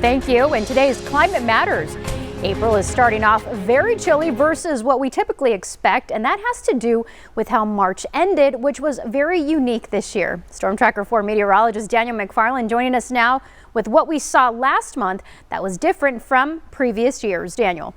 Thank you. And today's Climate Matters. April is starting off very chilly versus what we typically expect, and that has to do with how March ended, which was very unique this year. Storm Tracker 4 meteorologist Daniel McFarland joining us now with what we saw last month that was different from previous years. Daniel.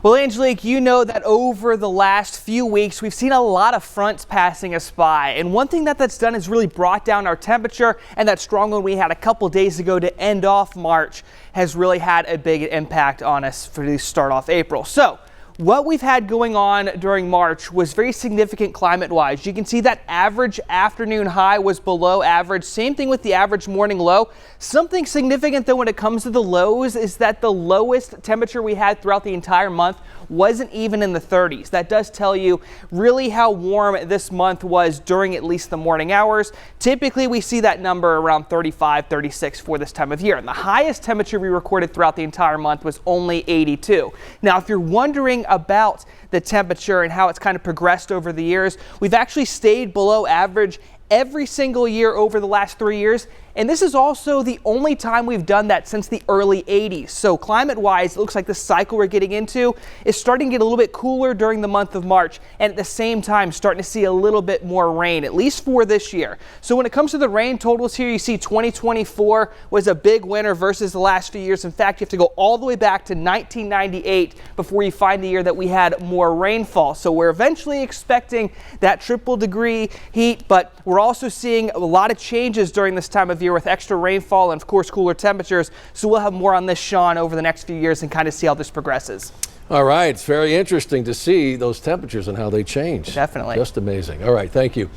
Well, Angelique, you know that over the last few weeks, we've seen a lot of fronts passing us by. And one thing that's done is really brought down our temperature, and that strong one we had a couple days ago to end off March has really had a big impact on us for the start off April. So what we've had going on during March was very significant climate-wise. You can see that average afternoon high was below average. Same thing with the average morning low. Something significant, though, when it comes to the lows is that the lowest temperature we had throughout the entire month wasn't even in the 30s. That does tell you really how warm this month was during at least the morning hours. Typically, we see that number around 35, 36 for this time of year. And the highest temperature we recorded throughout the entire month was only 82. Now, if you're wondering about the temperature and how it's kind of progressed over the years, we've actually stayed below average every single year over the last 3 years. And this is also the only time we've done that since the early 80s. So climate-wise, it looks like the cycle we're getting into is starting to get a little bit cooler during the month of March, and at the same time starting to see a little bit more rain, at least for this year. So when it comes to the rain totals here, you see 2024 was a big winner versus the last few years. In fact, you have to go all the way back to 1998 before you find the year that we had more rainfall. So we're eventually expecting that triple degree heat, but we're also seeing a lot of changes during this time of year with extra rainfall and, of course, cooler temperatures. So we'll have more on this, Sean, over the next few years and kind of see how this progresses. All right. It's very interesting to see those temperatures and how they change. Definitely. Just amazing. All right. Thank you.